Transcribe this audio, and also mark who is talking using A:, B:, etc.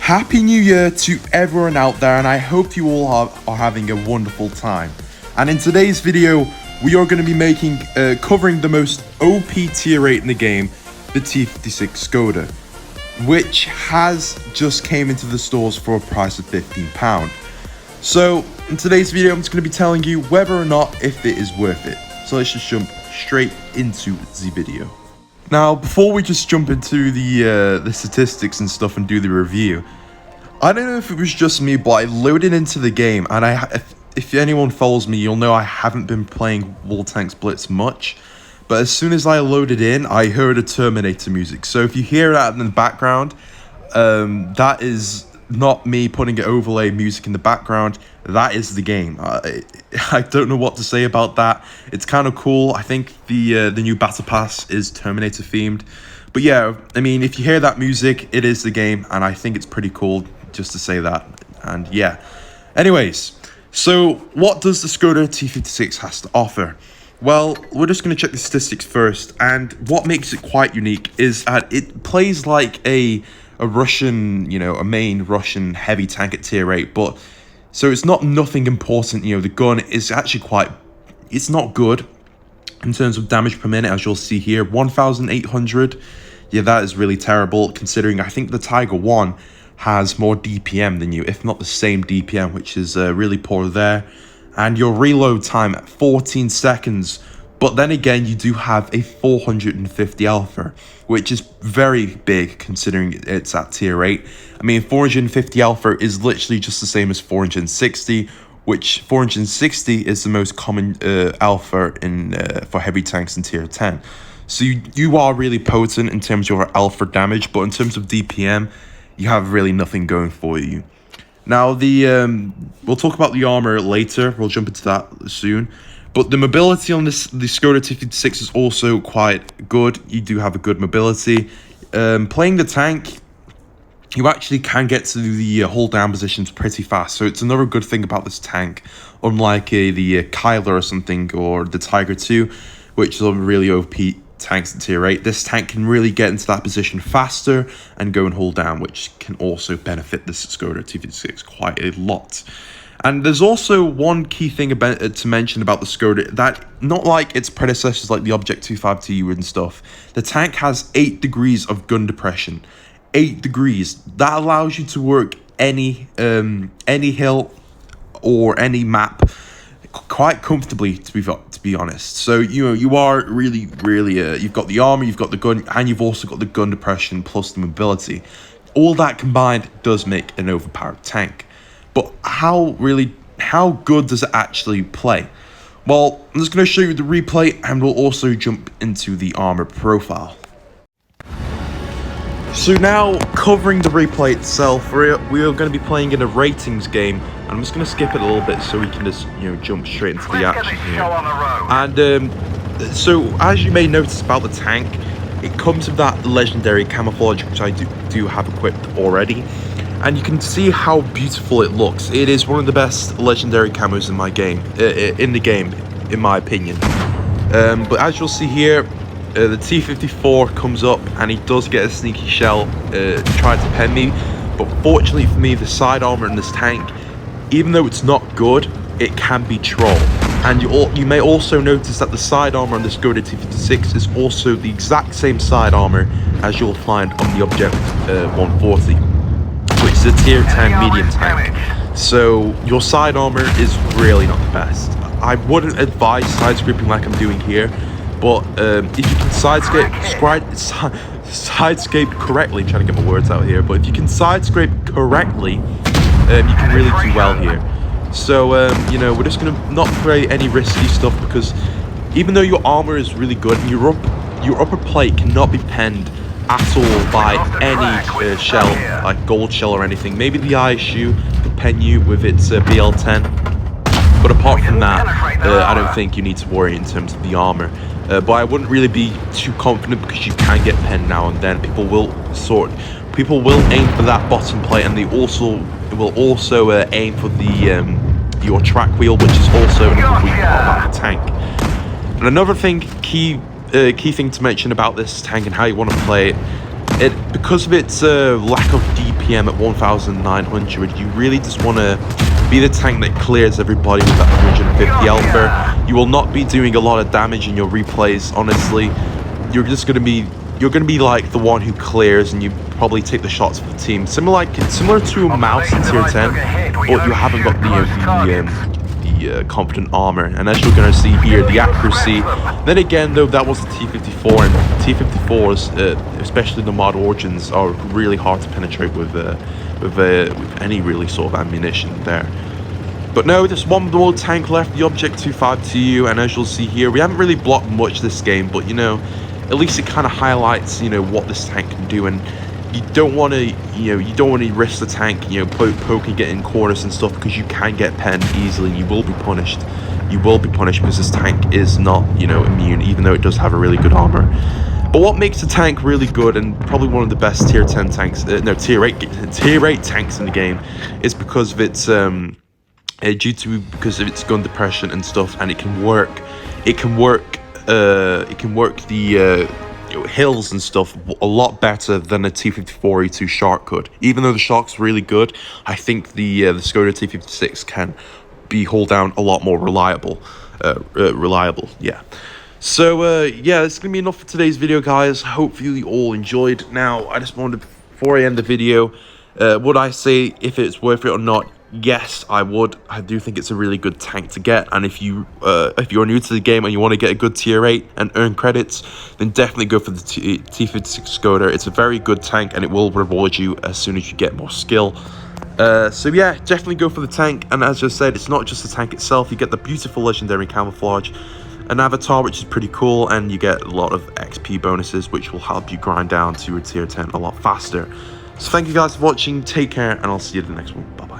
A: Happy New Year to everyone out there, and I hope you all are having a wonderful time. And in today's video, we are going to be covering the most OP tier 8 in the game, the T-56 Skoda, which has just came into the stores for a price of £15. So in today's video, I'm just going to be telling you whether or not if it is worth it. So let's just jump straight into the video. Now, before we just jump into the statistics and stuff and do the review, I don't know if it was just me, but I loaded into the game, and if anyone follows me, you'll know I haven't been playing War Tanks Blitz much. But as soon as I loaded in, I heard a Terminator music. So if you hear that in the background, that is not me putting an overlay music in the background. That is the game. I don't know what to say about that. It's kind of cool. I think the new battle pass is Terminator themed. But yeah, I mean, if you hear that music, it is the game, and I think it's pretty cool just to say that. And yeah. Anyways, so what does the Skoda T-56 has to offer? Well, we're just going to check the statistics first, and what makes it quite unique is that it plays like a Russian, a main Russian heavy tank at tier 8, but so it's not nothing important. The gun is actually it's not good in terms of damage per minute, as you'll see here, 1,800. Yeah, that is really terrible, considering I think the Tiger 1 has more DPM than you, if not the same DPM, which is really poor there. And your reload time at 14 seconds. But then again, you do have a 450 alpha, which is very big considering it's at tier 8. I mean, 450 alpha is literally just the same as 460, which 460 is the most common alpha for heavy tanks in tier 10. So you are really potent in terms of your alpha damage, but in terms of DPM, you have really nothing going for you. Now, we'll talk about the armor later. We'll jump into that soon. But the mobility on the Skoda T-56 is also quite good. You do have a good mobility. Playing the tank, you actually can get to the hold down positions pretty fast. So it's another good thing about this tank, unlike the Kyler or something, or the Tiger 2, which are really OP tanks in tier 8. This tank can really get into that position faster and go and hold down, which can also benefit this Skoda T-56 quite a lot. And there's also one key thing to mention about the Skoda, that not like its predecessors like the Object 252 and stuff, the tank has 8 degrees of gun depression. 8 degrees. That allows you to work any hill or any map quite comfortably, to be honest. So you are really you've got the armor, you've got the gun, and you've also got the gun depression plus the mobility. All that combined does make an overpowered tank. But how good does it actually play? Well, I'm just going to show you the replay, and we'll also jump into the armor profile. So now, covering the replay itself, we are going to be playing in a ratings game. And I'm just going to skip it a little bit so we can just jump straight into the action here. And so, as you may notice about the tank, it comes with that legendary camouflage, which I do have equipped already. And you can see how beautiful it looks. It is one of the best legendary camos in the game, in my opinion. But as you'll see here, the T-54 comes up, and he does get a sneaky shell trying to pen me. But fortunately for me, the side armor in this tank, even though it's not good, it can be troll. And you may also notice that the side armor on the Skoda T-56 is also the exact same side armor as you'll find on the Object 140. Which is a tier 10 medium tank. So your side armor is really not the best. I wouldn't advise side scraping like I'm doing here, but if you can side scape correctly, I'm trying to get my words out here, but if you can side scrape correctly, you can really do well here. So we're just gonna not play any risky stuff, because even though your armor is really good, your upper plate cannot be penned at all by any shell, like gold shell or anything. Maybe the ISU could pen you with its BL10, but apart from that, I don't think you need to worry in terms of the armor. But I wouldn't really be too confident, because you can get penned now and then. People will aim for that bottom plate, and they will also aim for the your track wheel, which is also another weak part about the tank. And another thing, key thing to mention about this tank and how you want to play it, because of its lack of DPM CPM at 1900. You really just want to be the tank that clears everybody with that 150 alpha. You will not be doing a lot of damage in your replays, honestly. You're going to be like the one who clears, and you probably take the shots for the team. Similar to a mouse in tier 10, but you haven't got the confident armor. And as you're going to see here, the accuracy. Then again, though, that was the T-54, and T-54s, especially the mod origins, are really hard to penetrate with any really sort of ammunition there. But no, there's one more tank left, the Object 252, and as you'll see here, we haven't really blocked much this game, but you know, at least it kind of highlights, you know, what this tank can do. And you don't want to risk the tank, you know, poking it in corners and stuff, because you can get penned easily. You will be punished. You will be punished because this tank is not, you know, immune, even though it does have a really good armor. But what makes the tank really good, and probably one of the best tier 10 tanks, tier 8 tanks in the game, is because of its because of its gun depression and stuff, and it can work the hills and stuff a lot better than a T-54 E2 Shark could. Even though the Shark's really good, I think the Skoda T-56 can be hold down a lot more reliable. Yeah. So yeah, that's gonna be enough for today's video, guys. Hopefully you all enjoyed. Now, I just wanted, before I end the video, would I say if it's worth it or not? Yes, I would. I do think it's a really good tank to get, and if you're new to the game and you want to get a good tier 8 and earn credits, then definitely go for the T-56 Skoda. It's a very good tank, and it will reward you as soon as you get more skill. So yeah, definitely go for the tank. And as I said, it's not just the tank itself. You get the beautiful legendary camouflage, an avatar which is pretty cool, and you get a lot of XP bonuses which will help you grind down to a tier 10 a lot faster. So thank you guys for watching, take care, and I'll see you in the next one. Bye bye.